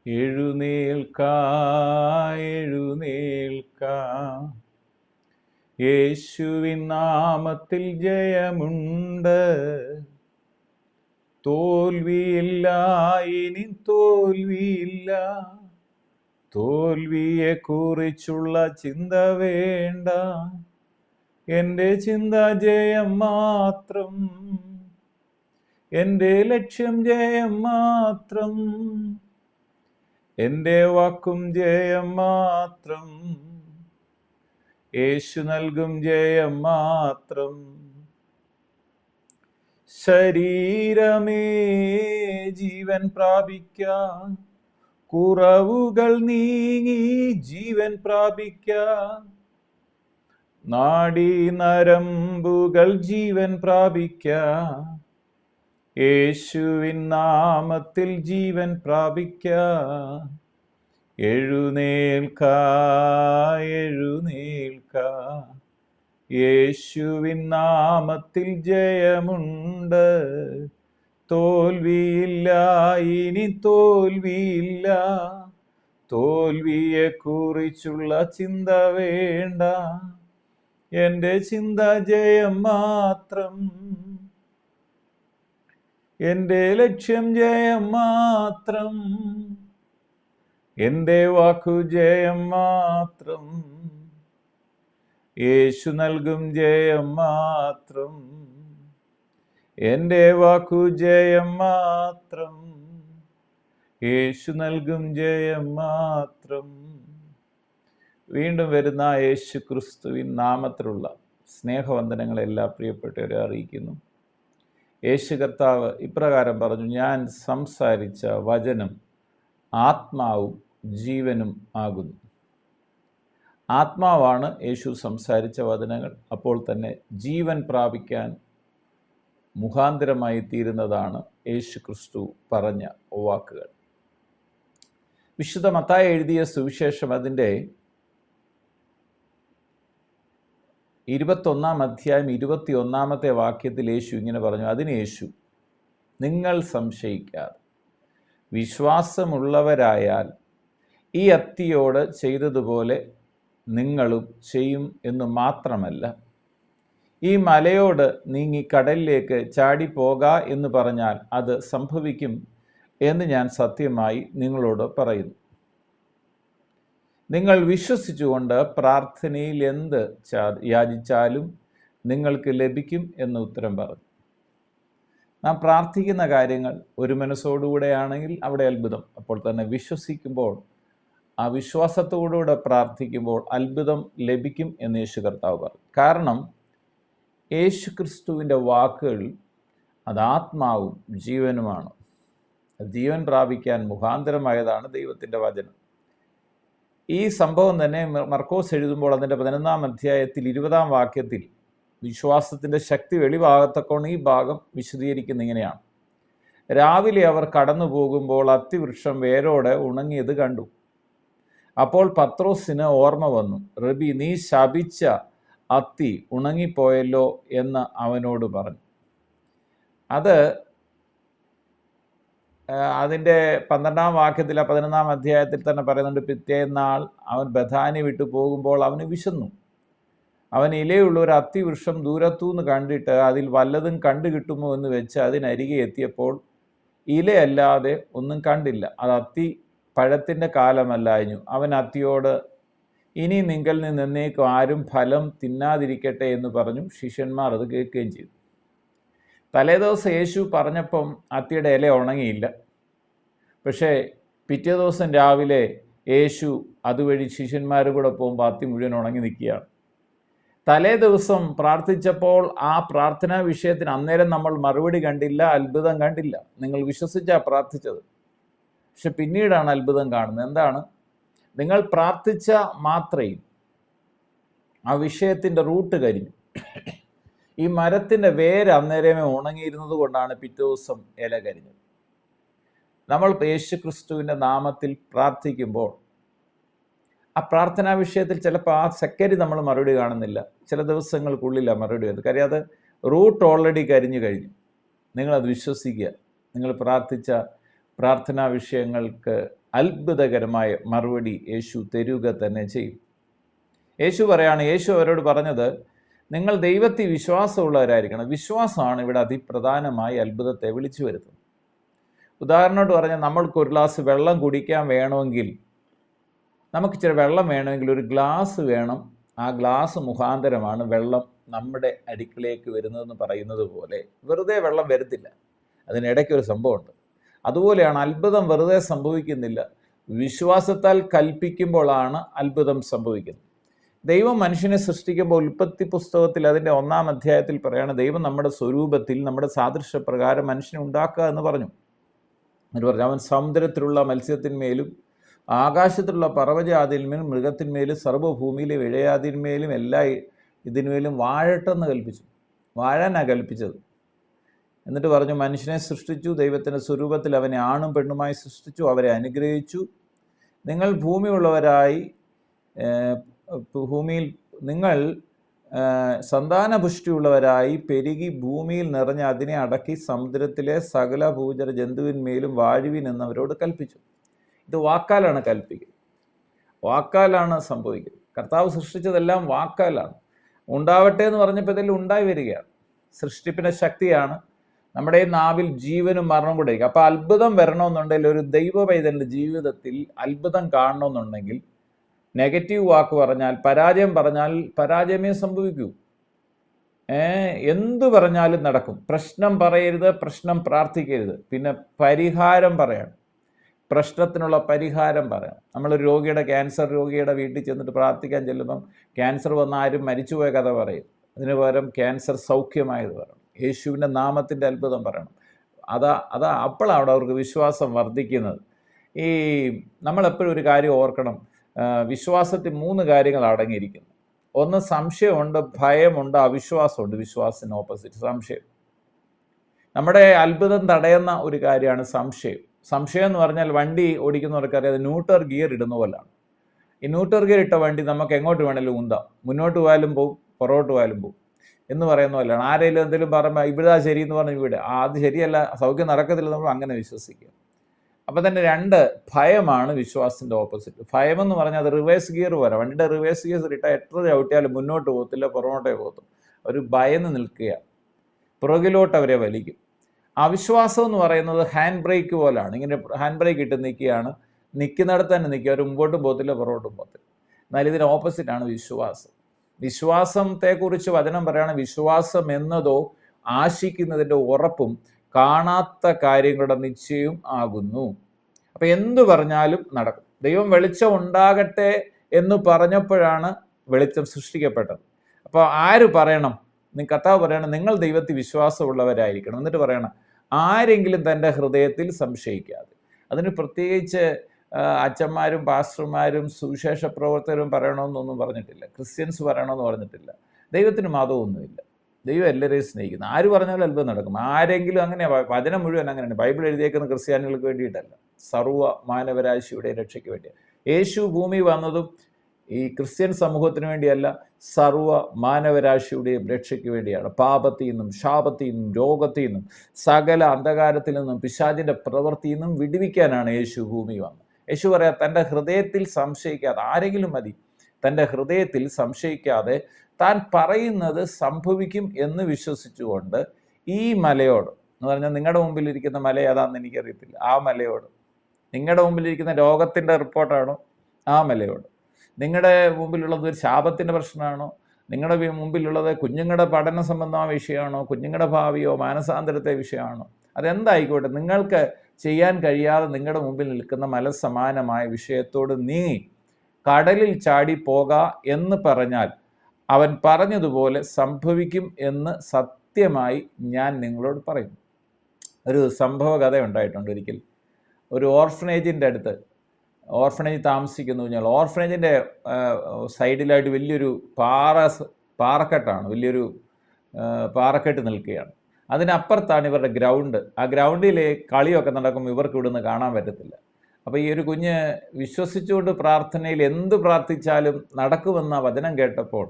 എഴുന്നേൽക്കാം, യേശുവിൻ നാമത്തിൽ ജയമുണ്ട്. തോൽവിയില്ല, ഇനി തോൽവിയില്ല. തോൽവിയെ കുറിച്ചുള്ള ചിന്ത വേണ്ട, എൻ്റെ ചിന്ത ജയം മാത്രം, എൻ്റെ ലക്ഷ്യം ജയം മാത്രം, എൻ്റെ വാക്കും ജയം മാത്രം, യേശു നൽകും ജയം മാത്രം. ശരീരമേ ജീവൻ പ്രാപിക്കാം, കുറവുകൾ നീങ്ങി ജീവൻ പ്രാപിക്കാം, നാഡീ നരമ്പുകൾ ജീവൻ പ്രാപിക്കാം, യേശുവിൻ നാമത്തിൽ ജീവൻ പ്രാപിക്കാം. എഴുന്നേൽക്കാം, യേശുവിൻ നാമത്തിൽ ജയമുണ്ട്. തോൽവിയില്ല, ഇനി തോൽവിയില്ല. തോൽവിയെ കുറിച്ചുള്ള ചിന്ത വേണ്ട, എൻ്റെ ചിന്ത ജയം മാത്രം, എൻ്റെ ലക്ഷ്യം ജയം മാത്രം, എൻ്റെ വാക്കു ജയം മാത്രം, യേശു നൽകും ജയം മാത്രം, എൻ്റെ വാക്കു ജയം മാത്രം, യേശു നൽകും ജയം മാത്രം. വീണ്ടും വരുന്ന യേശു ക്രിസ്തുവിൻ നാമത്തിലുള്ള സ്നേഹവന്ദനങ്ങളെ എല്ലാ പ്രിയപ്പെട്ടവരെ അറിയിക്കുന്നു. യേശു കർത്താവ് ഇപ്രകാരം പറഞ്ഞു, ഞാൻ സംസാരിച്ച വചനം ആത്മാവും ജീവനും ആകുന്നു. ആത്മാവാണ് യേശു സംസാരിച്ച വചനങ്ങൾ. അപ്പോൾ തന്നെ ജീവൻ പ്രാപിക്കാൻ മുഖാന്തരമായി തീരുന്നതാണ് യേശു ക്രിസ്തു പറഞ്ഞ വാക്കുകൾ. വിശുദ്ധ മത്തായി എഴുതിയ സുവിശേഷം അതിൻ്റെ 21-ാം അധ്യായം 21-ാമത്തെ വാക്യത്തിൽ യേശു ഇങ്ങനെ പറഞ്ഞു. അതിന് യേശു, നിങ്ങൾ സംശയിക്കാതെ വിശ്വാസമുള്ളവരായാൽ ഈ അത്തിയോട് ചെയ്തതുപോലെ നിങ്ങളും ചെയ്യും എന്ന് മാത്രമല്ല, ഈ മലയോട് നീങ്ങി കടലിലേക്ക് ചാടിപ്പോക എന്ന് പറഞ്ഞാൽ അത് സംഭവിക്കും എന്ന് ഞാൻ സത്യമായി നിങ്ങളോട് പറയുന്നു. നിങ്ങൾ വിശ്വസിച്ചുകൊണ്ട് പ്രാർത്ഥനയിൽ എന്ത് യാചിച്ചാലും നിങ്ങൾക്ക് ലഭിക്കും എന്ന് ഉത്തരം പറഞ്ഞു. നാം പ്രാർത്ഥിക്കുന്ന കാര്യങ്ങൾ ഒരു മനസ്സോടുകൂടെയാണെങ്കിൽ അവിടെ അത്ഭുതം. അപ്പോൾ തന്നെ വിശ്വസിക്കുമ്പോൾ, ആ വിശ്വാസത്തോടുകൂടെ പ്രാർത്ഥിക്കുമ്പോൾ അത്ഭുതം ലഭിക്കും എന്ന് യേശു കർത്താവ് പറഞ്ഞു. കാരണം യേശു ക്രിസ്തുവിൻ്റെ വാക്കുകൾ അത് ആത്മാവും ജീവനുമാണ്. ജീവൻ പ്രാപിക്കാൻ മുഖാന്തരമായതാണ് ദൈവത്തിൻ്റെ വചനം. ഈ സംഭവം തന്നെ മർക്കോസ് എഴുതുമ്പോൾ അതിൻ്റെ 11-ാം അധ്യായത്തിൽ 20-ാം വാക്യത്തിൽ വിശ്വാസത്തിൻ്റെ ശക്തി വെളിവാകത്തക്കോണം ഈ ഭാഗം വിശദീകരിക്കുന്ന ഇങ്ങനെയാണ്. രാവിലെ അവർ കടന്നു പോകുമ്പോൾ അത്തിവൃക്ഷം വേരോടെ ഉണങ്ങിയത് കണ്ടു. അപ്പോൾ പത്രോസിന് ഓർമ്മ വന്നു. റബി, നീ ശപിച്ച അത്തി ഉണങ്ങിപ്പോയല്ലോ എന്ന് അവനോട് പറഞ്ഞു. അത് അതിൻ്റെ 12-ാം വാക്യത്തിൽ 11-ാം അധ്യായത്തിൽ തന്നെ പറയുന്നുണ്ട്. പിറ്റേന്നാൾ അവൻ ബഥാനി വിട്ടു പോകുമ്പോൾ അവന് വിശന്നു. അവൻ ഇലയുള്ള ഒരു അത്തിവൃക്ഷം ദൂരത്തുനിന്ന് കണ്ടിട്ട് അതിൽ വല്ലതും കണ്ടു കിട്ടുമോ എന്ന് വെച്ച് അതിനരികെ എത്തിയപ്പോൾ ഇലയല്ലാതെ ഒന്നും കണ്ടില്ല. അത് അത്തി പഴത്തിൻ്റെ കാലമല്ലായിരുന്നു. അവൻ അത്തിയോട്, ഇനി നിങ്കൽ നിന്ന് എന്നേക്കും ആരും ഫലം തിന്നാതിരിക്കട്ടെ എന്ന് പറഞ്ഞു. ശിഷ്യന്മാർ അത് കേൾക്കുകയും ചെയ്തു. തലേദിവസം യേശു പറഞ്ഞപ്പം അത്തിയുടെ ഇല ഉണങ്ങിയില്ല. പക്ഷേ പിറ്റേ ദിവസം രാവിലെ യേശു അതുവഴി ശിഷ്യന്മാരും കൂടെ പോകുമ്പോൾ അത്തി മുഴുവൻ ഉണങ്ങി നിൽക്കുകയാണ്. തലേ ദിവസം പ്രാർത്ഥിച്ചപ്പോൾ ആ പ്രാർത്ഥനാ വിഷയത്തിന് അന്നേരം നമ്മൾ മറുപടി കണ്ടില്ല, അത്ഭുതം കണ്ടില്ല. നിങ്ങൾ വിശ്വസിച്ചാണ് പ്രാർത്ഥിച്ചത്. പക്ഷെ പിന്നീടാണ് അത്ഭുതം കാണുന്നത്. എന്താണ്? നിങ്ങൾ പ്രാർത്ഥിച്ച മാത്രയിൽ ആ വിഷയത്തിൻ്റെ റൂട്ട് കരിഞ്ഞു. ഈ മരത്തിൻ്റെ വേര് അന്നേരമേ ഉണങ്ങിയിരുന്നത് കൊണ്ടാണ് പിറ്റേ ദിവസം ഇല കരിഞ്ഞത്. നമ്മൾ യേശു ക്രിസ്തുവിൻ്റെ നാമത്തിൽ പ്രാർത്ഥിക്കുമ്പോൾ ആ പ്രാർത്ഥനാ വിഷയത്തിൽ ചിലപ്പോൾ ആ സെക്കൻഡ് നമ്മൾ മറുപടി കാണുന്നില്ല, ചില ദിവസങ്ങൾക്കുള്ളിലാണ് മറുപടി വരുന്നത്. കാര്യം അത് റൂട്ട് ഓൾറെഡി കരിഞ്ഞു കഴിഞ്ഞു. നിങ്ങളത് വിശ്വസിക്കുക. നിങ്ങൾ പ്രാർത്ഥിച്ച പ്രാർത്ഥനാ വിഷയങ്ങൾക്ക് അത്ഭുതകരമായ മറുപടി യേശു തരുക തന്നെ ചെയ്യും. യേശു പറയാണ്, യേശു അവരോട് പറഞ്ഞത്, നിങ്ങൾ ദൈവത്തിൽ വിശ്വാസമുള്ളവരായിരിക്കണം. വിശ്വാസമാണ് ഇവിടെ അതിപ്രധാനമായി അത്ഭുതത്തെ വിളിച്ചു വരുത്തുന്നത്. ഉദാഹരണമായിട്ട് പറഞ്ഞാൽ, നമ്മൾക്ക് ഒരു ഗ്ലാസ് വെള്ളം കുടിക്കാൻ വേണമെങ്കിൽ, നമുക്ക് ഇച്ചിരി വെള്ളം വേണമെങ്കിൽ ഒരു ഗ്ലാസ് വേണം. ആ ഗ്ലാസ് മുഖാന്തരമാണ് വെള്ളം നമ്മുടെ അടുക്കിലേക്ക് വരുന്നതെന്ന് പറയുന്നത് പോലെ വെറുതെ വെള്ളം വരത്തില്ല, അതിനിടയ്ക്കൊരു സംഭവമുണ്ട്. അതുപോലെയാണ് അത്ഭുതം വെറുതെ സംഭവിക്കുന്നില്ല, വിശ്വാസത്താൽ കൽപ്പിക്കുമ്പോഴാണ് അത്ഭുതം സംഭവിക്കുന്നത്. ദൈവം മനുഷ്യനെ സൃഷ്ടിക്കുമ്പോൾ ഉൽപ്പത്തി പുസ്തകത്തിൽ അതിൻ്റെ 1-ാം അധ്യായത്തിൽ പറയുകയാണ്, ദൈവം നമ്മുടെ സ്വരൂപത്തിൽ നമ്മുടെ സാദൃശ്യപ്രകാരം മനുഷ്യനെ ഉണ്ടാക്കുക എന്ന് പറഞ്ഞു. എന്ന് പറഞ്ഞു, അവൻ സമുദ്രത്തിലുള്ള മത്സ്യത്തിന്മേലും ആകാശത്തിലുള്ള പർവ്വജാതിന്മേലും മൃഗത്തിന്മേലും സർവ്വഭൂമിയിലെ ഇഴയാതിന്മേലും എല്ലാ ഇതിന്മേലും വാഴട്ടെന്ന് കൽപ്പിച്ചു. വാഴാനാണ് കൽപ്പിച്ചത്. എന്നിട്ട് പറഞ്ഞു, മനുഷ്യനെ സൃഷ്ടിച്ചു, ദൈവത്തിൻ്റെ സ്വരൂപത്തിൽ അവനെ ആണും പെണ്ണുമായി സൃഷ്ടിച്ചു, അവരെ അനുഗ്രഹിച്ചു. നിങ്ങൾ നിങ്ങൾ സന്താനപുഷ്ടിയുള്ളവരായി പെരുകി ഭൂമിയിൽ നിറഞ്ഞ് അതിനെ അടക്കി സമുദ്രത്തിലെ സകല ഭൂചര ജന്തുവിന്മേലും വാഴുവിൻ എന്നവരോട് കൽപ്പിച്ചു. ഇത് വാക്കാലാണ് കൽപ്പിക്കുന്നത്, വാക്കാലാണ് സംഭവിക്കുന്നത്. കർത്താവ് സൃഷ്ടിച്ചതെല്ലാം വാക്കാലാണ്. ഉണ്ടാവട്ടെ എന്ന് പറഞ്ഞപ്പോൾ ഇതെല്ലാം ഉണ്ടായി വരികയാണ്. സൃഷ്ടിപ്പിൻ്റെ ശക്തിയാണ്. നമ്മുടെ നാവിൽ ജീവനും മരണവും കൂടെ ഇരിക്കും. അപ്പോൾ അത്ഭുതം വരണമെന്നുണ്ടെങ്കിൽ, ഒരു ദൈവ പൈതലിൻ്റെ ജീവിതത്തിൽ അത്ഭുതം കാണണമെന്നുണ്ടെങ്കിൽ, നെഗറ്റീവ് വാക്ക് പറഞ്ഞാൽ, പരാജയം പറഞ്ഞാൽ പരാജയമേ സംഭവിക്കൂ. എന്തു പറഞ്ഞാലും നടക്കും. പ്രശ്നം പറയരുത്, പ്രശ്നം പ്രാർത്ഥിക്കരുത്. പിന്നെ പരിഹാരം പറയണം, പ്രശ്നത്തിനുള്ള പരിഹാരം പറയാം. നമ്മളൊരു രോഗിയുടെ, ക്യാൻസർ രോഗിയുടെ വീട്ടിൽ ചെന്നിട്ട് പ്രാർത്ഥിക്കാൻ ചെല്ലുമ്പം ക്യാൻസർ വന്ന ആരും മരിച്ചുപോയ കഥ പറയും. അതിന് പകരം ക്യാൻസർ സൗഖ്യമായത് പറയണം, യേശുവിൻ്റെ നാമത്തിൻ്റെ അത്ഭുതം പറയണം. അപ്പോഴാണ് അവിടെ അവർക്ക് വിശ്വാസം വർദ്ധിക്കുന്നത്. നമ്മളെപ്പോഴും ഒരു കാര്യം ഓർക്കണം, വിശ്വാസത്തിൽ 3 കാര്യങ്ങൾ അടങ്ങിയിരിക്കുന്നു. ഒന്ന് സംശയമുണ്ട്, ഭയമുണ്ട്, അവിശ്വാസമുണ്ട്. വിശ്വാസത്തിന് ഓപ്പോസിറ്റ് സംശയം. നമ്മുടെ അത്ഭുതം തടയുന്ന ഒരു കാര്യമാണ് സംശയം. സംശയം എന്ന് പറഞ്ഞാൽ, വണ്ടി ഓടിക്കുന്നവർക്കറിയാം, അത് ന്യൂട്രൽ ഗിയർ ഇടുന്ന പോലാണ്. ഈ ന്യൂട്രൽ ഗിയർ ഇട്ട വണ്ടി നമുക്ക് എങ്ങോട്ട് വേണമെങ്കിലും ഉന്താം, മുന്നോട്ട് പോയാലും പോവും, പുറകോട്ട് പോയാലും പോവും എന്ന് പറയുന്ന പോലെയാണ്. ആരെങ്കിലും എന്തെങ്കിലും പറയുമ്പോൾ ഇവിടെ ശരി എന്ന് പറഞ്ഞ് ഇവിടെ അത് ശരിയല്ല, സൗഖ്യം നടക്കത്തില്ല, നമ്മൾ അങ്ങനെ വിശ്വസിക്കുക. അപ്പം തന്നെ 2 ഭയമാണ് വിശ്വാസത്തിൻ്റെ ഓപ്പോസിറ്റ്. ഭയമെന്ന് പറഞ്ഞാൽ അത് റിവേഴ്സ് ഗിയർ പോലെ. വണ്ടിയുടെ റിവേഴ്സ് ഗിയർ ഇട്ടാൽ എത്ര ചവിട്ടിയാലും മുന്നോട്ട് പോകത്തില്ല, പുറകോട്ടേ പോകത്തും. അവർ ഭയന്ന് നിൽക്കുക, പുറകിലോട്ട് അവരെ വലിക്കും. അവിശ്വാസം എന്ന് പറയുന്നത് ഹാൻഡ് ബ്രേക്ക് പോലാണ്. ഇങ്ങനെ ഹാൻഡ് ബ്രേക്ക് ഇട്ട് നിൽക്കുകയാണ്, നിൽക്കുന്നിടത്ത് തന്നെ നിൽക്കുക, അവർ മുമ്പോട്ടും പോകത്തില്ല, പുറകോട്ടും പോകത്തില്ല. എന്നാൽ ഇതിന് ഓപ്പോസിറ്റാണ് വിശ്വാസം. വിശ്വാസത്തെക്കുറിച്ച് വചനം പറയുകയാണ്, വിശ്വാസം എന്നതോ ആശിക്കുന്നതിൻ്റെ ഉറപ്പും കാണാത്ത കാര്യങ്ങളുടെ നിശ്ചയവും ആകുന്നു. അപ്പം എന്തു പറഞ്ഞാലും നടക്കും. ദൈവം വെളിച്ചം ഉണ്ടാകട്ടെ എന്ന് പറഞ്ഞപ്പോഴാണ് വെളിച്ചം സൃഷ്ടിക്കപ്പെട്ടത്. അപ്പോൾ ആര് പറയണം? കർത്താവ് പറയണം, നിങ്ങൾ ദൈവത്തിൽ വിശ്വാസമുള്ളവരായിരിക്കണം. എന്നിട്ട് പറയണം, ആരെങ്കിലും തൻ്റെ ഹൃദയത്തിൽ സംശയിക്കാതെ. അതിന് പ്രത്യേകിച്ച് അച്ഛന്മാരും പാസ്റ്റർമാരും സുവിശേഷ പ്രവർത്തകരും പറയണമെന്നൊന്നും പറഞ്ഞിട്ടില്ല, ക്രിസ്ത്യൻസ് പറയണമെന്ന് പറഞ്ഞിട്ടില്ല. ദൈവത്തിന് മതമൊന്നുമില്ല. ദൈവം എല്ലാവരെയും സ്നേഹിക്കുന്നു. ആര് പറഞ്ഞാലും അത്ഭുതം നടക്കും. ആരെങ്കിലും അങ്ങനെയാണ്. വചനം മുഴുവൻ അങ്ങനെയാണ്. ബൈബിൾ എഴുതിയേക്കുന്ന ക്രിസ്ത്യാനികൾക്ക് വേണ്ടിയിട്ടല്ല, സർവ്വ മാനവരാശിയുടെ രക്ഷയ്ക്ക് വേണ്ടിയാണ്. യേശു ഭൂമി വന്നതും ഈ ക്രിസ്ത്യൻ സമൂഹത്തിന് വേണ്ടിയല്ല, സർവ്വ മാനവരാശിയുടെയും രക്ഷയ്ക്ക് വേണ്ടിയാണ്. പാപത്തിൽ നിന്നും ശാപത്തിൽ നിന്നും രോഗത്തിൽ നിന്നും സകല അന്ധകാരത്തിൽ നിന്നും പിശാചിൻ്റെ പ്രവൃത്തിയിൽ നിന്നും വിടുവിക്കാനാണ് യേശു ഭൂമി വന്നത്. യേശു പറയാം, തൻ്റെ ഹൃദയത്തിൽ സംശയിക്കാതെ, ആരെങ്കിലും മതി, തൻ്റെ ഹൃദയത്തിൽ സംശയിക്കാതെ താൻ പറയുന്നത് സംഭവിക്കും എന്ന് വിശ്വസിച്ചുകൊണ്ട് ഈ മലയോട്, എന്ന് പറഞ്ഞാൽ നിങ്ങളുടെ മുമ്പിലിരിക്കുന്ന മല ഏതാണെന്ന് എനിക്കറിയത്തില്ല, ആ മലയോട്, നിങ്ങളുടെ മുമ്പിലിരിക്കുന്ന രോഗത്തിൻ്റെ റിപ്പോർട്ടാണോ ആ മലയോട്, നിങ്ങളുടെ മുമ്പിലുള്ളത് ഒരു ശാപത്തിൻ്റെ പ്രശ്നമാണോ, നിങ്ങളുടെ മുമ്പിലുള്ളത് കുഞ്ഞുങ്ങളുടെ പഠന സംബന്ധമായ വിഷയമാണോ, കുഞ്ഞുങ്ങളുടെ ഭാവിയോ മാനസാന്തരത്തെ വിഷയമാണോ, അതെന്തായിക്കോട്ടെ, നിങ്ങൾക്ക് ചെയ്യാൻ കഴിയാതെ നിങ്ങളുടെ മുമ്പിൽ നിൽക്കുന്ന മലസമാനമായ വിഷയത്തോട് നീങ്ങി കടലിൽ ചാടി പോക എന്ന് പറഞ്ഞാൽ അവൻ പറഞ്ഞതുപോലെ സംഭവിക്കും എന്ന് സത്യമായി ഞാൻ നിങ്ങളോട് പറയുന്നു. ഒരു സംഭവ കഥ ഉണ്ടായിട്ടുണ്ട്. ഒരിക്കൽ ഒരു ഓർഫനേജിൻ്റെ അടുത്ത്, ഓർഫനേജ് താമസിക്കുന്നു കഴിഞ്ഞാൽ ഓർഫനേജിൻ്റെ സൈഡിലായിട്ട് വലിയൊരു പാറക്കെട്ടാണ്, വലിയൊരു പാറക്കെട്ട് നിൽക്കുകയാണ്. അതിനപ്പുറത്താണ് ഇവരുടെ ഗ്രൗണ്ട്. ആ ഗ്രൗണ്ടിലെ കളിയൊക്കെ നടക്കുമ്പോൾ ഇവർക്ക് ഇവിടുന്ന് കാണാൻ പറ്റത്തില്ല. അപ്പോൾ ഈ ഒരു കുഞ്ഞ് വിശ്വസിച്ചുകൊണ്ട് പ്രാർത്ഥനയിൽ എന്ത് പ്രാർത്ഥിച്ചാലും നടക്കുമെന്ന വചനം കേട്ടപ്പോൾ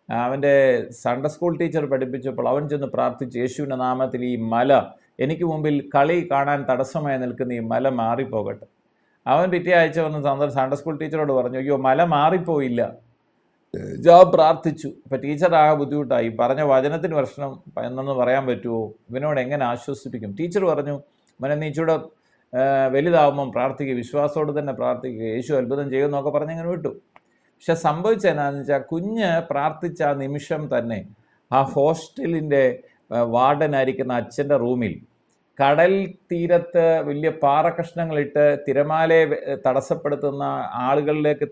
അവൻ്റെ സൺഡേ സ്കൂൾ ടീച്ചർ പഠിപ്പിച്ചപ്പോൾ അവൻ ചെന്ന് പ്രാർത്ഥിച്ച്, യേശുവിൻ്റെ നാമത്തിൽ ഈ മല എനിക്ക് മുമ്പിൽ കളി കാണാൻ തടസ്സമായി നിൽക്കുന്ന ഈ മല മാറിപ്പോകട്ടെ. അവൻ പിറ്റേ ആഴ്ച വന്ന് സൺഡേ സ്കൂൾ ടീച്ചറോട് പറഞ്ഞു, അയ്യോ മല മാറിപ്പോയില്ല, ഞാൻ പ്രാർത്ഥിച്ചു. അപ്പം ടീച്ചറാകെ ബുദ്ധിമുട്ടായി, പറഞ്ഞ വചനത്തിന് പ്രശ്നം എന്നൊന്ന് പറയാൻ പറ്റുമോ, ഇവനോട് എങ്ങനെ ആശ്വസിപ്പിക്കും? ടീച്ചർ പറഞ്ഞു, മോനെ നീ ഇച്ചിരൂടെ വലുതാവുമ്പം പ്രാർത്ഥിക്കുക, വിശ്വാസത്തോട് തന്നെ പ്രാർത്ഥിക്കുക, യേശു അത്ഭുതം ചെയ്യുമെന്നൊക്കെ പറഞ്ഞ് ഇങ്ങനെ വിട്ടു. പക്ഷെ സംഭവിച്ചതെന്നാന്ന് വെച്ചാൽ കുഞ്ഞ് പ്രാർത്ഥിച്ച ആ നിമിഷം തന്നെ ആ ഹോസ്റ്റലിൻ്റെ വാർഡനായിരിക്കുന്ന അച്ഛൻ്റെ റൂമിൽ കടൽ തീരത്ത് വലിയ പാറക്കഷ്ണങ്ങളിട്ട് തിരമാലയെ തടസ്സപ്പെടുത്തുന്ന ആളുകളിലേക്ക്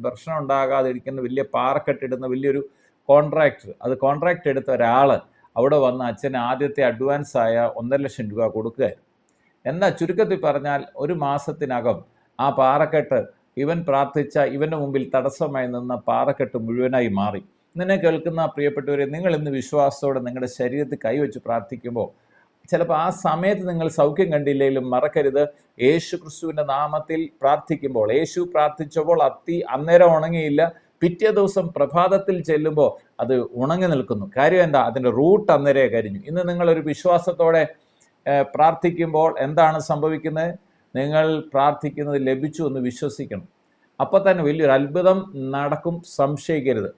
പ്രശ്നം ഉണ്ടാകാതിരിക്കുന്ന വലിയ പാറക്കെട്ടിടുന്ന വലിയൊരു കോൺട്രാക്ട് എടുത്ത ഒരാൾ അവിടെ വന്ന് അച്ഛന് ആദ്യത്തെ അഡ്വാൻസായ 1,50,000 രൂപ കൊടുക്കുകയായിരുന്നു. എന്നാൽ ചുരുക്കത്തിൽ പറഞ്ഞാൽ 1 മാസത്തിനകം ആ പാറക്കെട്ട് ഇവൻ പ്രാർത്ഥിച്ച ഇവൻ്റെ മുമ്പിൽ തടസ്സമായി നിന്ന പാറക്കെട്ട് മുഴുവനായി മാറി. നിന്നെ കേൾക്കുന്ന പ്രിയപ്പെട്ടവരെ, നിങ്ങൾ ഇന്ന് വിശ്വാസത്തോടെ നിങ്ങളുടെ ശരീരത്തിൽ കൈവച്ച് പ്രാർത്ഥിക്കുമ്പോൾ ചിലപ്പോൾ ആ സമയത്ത് നിങ്ങൾ സൗഖ്യം കണ്ടില്ലെങ്കിലും മറക്കരുത്, യേശു ക്രിസ്തുവിൻ്റെ നാമത്തിൽ പ്രാർത്ഥിക്കുമ്പോൾ, യേശു പ്രാർത്ഥിച്ചപ്പോൾ അത്തി അന്നേരം ഉണങ്ങിയില്ല, പിറ്റേ ദിവസം പ്രഭാതത്തിൽ ചെല്ലുമ്പോൾ അത് ഉണങ്ങി നിൽക്കുന്നു. കാര്യം എന്താ? അതിൻ്റെ റൂട്ട് അന്നേരം കരിഞ്ഞു. ഇന്ന് നിങ്ങളൊരു വിശ്വാസത്തോടെ പ്രാർത്ഥിക്കുമ്പോൾ എന്താണ് സംഭവിക്കുന്നത്? നിങ്ങൾ പ്രാർത്ഥിക്കുന്നത് ലഭിച്ചു എന്ന് വിശ്വസിക്കണം. അപ്പോൾ തന്നെ വലിയൊരു അത്ഭുതം നടക്കും, സംശയിക്കരുത്.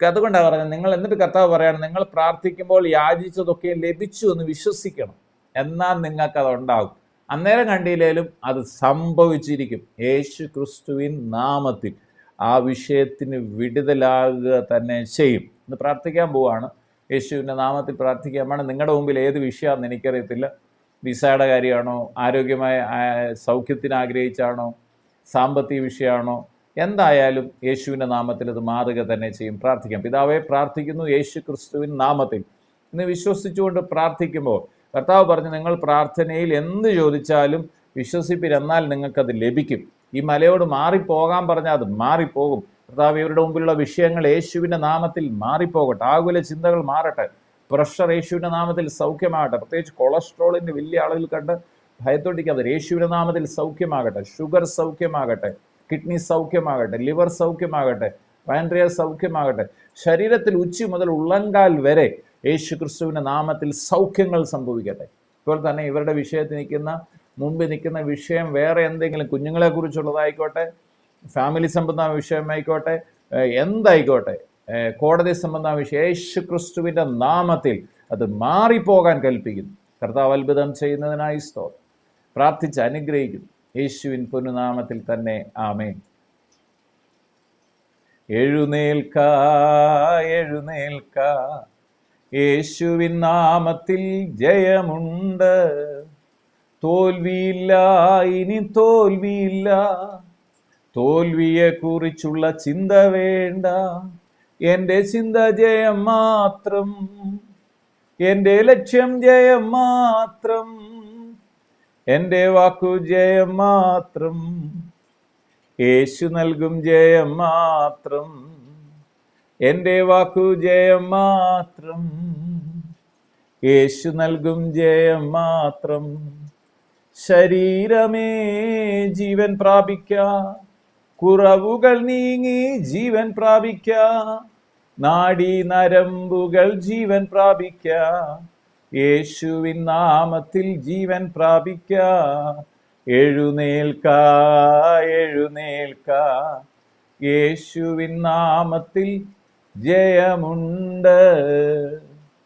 അതുകൊണ്ടാണ് പറയുന്നത്, നിങ്ങൾ എന്നിട്ട് കർത്താവ് പറയാണ്, നിങ്ങൾ പ്രാർത്ഥിക്കുമ്പോൾ യാചിച്ചതൊക്കെ ലഭിച്ചു എന്ന് വിശ്വസിക്കണം, എന്നാൽ നിങ്ങൾക്കത് ഉണ്ടാകും. അന്നേരം കണ്ടില്ലേലും അത് സംഭവിച്ചിരിക്കും. യേശു ക്രിസ്തുവിൻ നാമത്തിൽ ആ വിഷയത്തിന് വിടുതലാകുക തന്നെ ചെയ്യും. ഇന്ന് പ്രാർത്ഥിക്കാൻ പോവാണ്, യേശുവിൻ്റെ നാമത്തിൽ പ്രാർത്ഥിക്കാൻ വേണം. നിങ്ങളുടെ മുമ്പിൽ ഏത് വിഷയമാണെന്ന് എനിക്കറിയത്തില്ല. വിസയുടെ കാര്യമാണോ, ആരോഗ്യമായ സൗഖ്യത്തിന് ആഗ്രഹിച്ചാണോ, സാമ്പത്തിക വിഷയമാണോ, എന്തായാലും യേശുവിൻ്റെ നാമത്തിൽ അത് മാറുക തന്നെ ചെയ്യും. പ്രാർത്ഥിക്കാം. പിതാവേ, പ്രാർത്ഥിക്കുന്നു യേശു ക്രിസ്തുവിൻ നാമത്തിൽ. ഇന്ന് വിശ്വസിച്ചുകൊണ്ട് പ്രാർത്ഥിക്കുമ്പോൾ കർത്താവ് പറഞ്ഞു, നിങ്ങൾ പ്രാർത്ഥനയിൽ എന്ത് ചോദിച്ചാലും വിശ്വസിപ്പിൻ, എന്നാൽ നിങ്ങൾക്കത് ലഭിക്കും. ഈ മലയോട് മാറിപ്പോകാൻ പറഞ്ഞാൽ അത് മാറിപ്പോകും. കർത്താവ്, ഇവരുടെ മുമ്പിലുള്ള വിഷയങ്ങൾ യേശുവിൻ്റെ നാമത്തിൽ മാറിപ്പോകട്ടെ. ആകുല ചിന്തകൾ മാറട്ടെ. പ്രഷർ യേശുവിൻ്റെ നാമത്തിൽ സൗഖ്യമാകട്ടെ. പ്രത്യേകിച്ച് കൊളസ്ട്രോളിൻ്റെ വലിയ അളവിൽ കണ്ട് ഭയത്തോട്ടിക്കാതെ യേശുവിൻ്റെ നാമത്തിൽ സൗഖ്യമാകട്ടെ. ഷുഗർ സൗഖ്യമാകട്ടെ, കിഡ്നി സൗഖ്യമാകട്ടെ, ലിവർ സൗഖ്യമാകട്ടെ, പാൻക്രിയാസ് സൗഖ്യമാകട്ടെ. ശരീരത്തിൽ ഉച്ചി മുതൽ ഉള്ളങ്കാൽ വരെ യേശു ക്രിസ്തുവിൻ്റെ നാമത്തിൽ സൗഖ്യങ്ങൾ സംഭവിക്കട്ടെ. ഇപ്പോൾ തന്നെ ഇവരുടെ വിഷയത്തിൽ മുമ്പ് നിൽക്കുന്ന വിഷയം വേറെ എന്തെങ്കിലും, കുഞ്ഞുങ്ങളെക്കുറിച്ചുള്ളതായിക്കോട്ടെ, ഫാമിലി സംബന്ധമായ വിഷയമായിക്കോട്ടെ, എന്തായിക്കോട്ടെ, കോടതി സംബന്ധമായ വിഷയം, യേശു ക്രിസ്തുവിൻ്റെ നാമത്തിൽ അത് മാറിപ്പോകാൻ കൽപ്പിക്കുന്നു. കർത്താവ് അത്ഭുതം ചെയ്യുന്നതിനായി സ്തോത്രം. പ്രാർത്ഥിച്ച് അനുഗ്രഹിക്കുന്നു യേശുവിൻ പൊന്നുനാമത്തിൽ തന്നെ. ആമേൻ. എഴുന്നേൽക്ക, എഴുന്നേൽക്ക, യേശുവിൻ നാമത്തിൽ ജയമുണ്ട്. തോൽവിയില്ല, ഇനി തോൽവിയില്ല. തോൽവിയെക്കുറിച്ചുള്ള ചിന്ത വേണ്ട. എൻ്റെ ചിന്ത ജയം മാത്രം, എൻ്റെ ലക്ഷ്യം ജയം മാത്രം, എൻ്റെ വാക്കു ജയം മാത്രം, യേശു നൽകും ജയം മാത്രം, എൻ്റെ വാക്കു ജയം മാത്രം, യേശു നൽകും ജയം മാത്രം. ശരീരമേ ജീവൻ പ്രാപിക്ക, കുറവുകൾ നീങ്ങി ജീവൻ പ്രാപിക്ക, നാഡീ നരമ്പുകൾ ജീവൻ പ്രാപിക്ക, യേശുവിൻ നാമത്തിൽ ജീവൻ പ്രാപിക്ക. എഴുന്നേൽക്ക, എഴുന്നേൽക്ക, യേശുവിൻ നാമത്തിൽ ജയമുണ്ട്.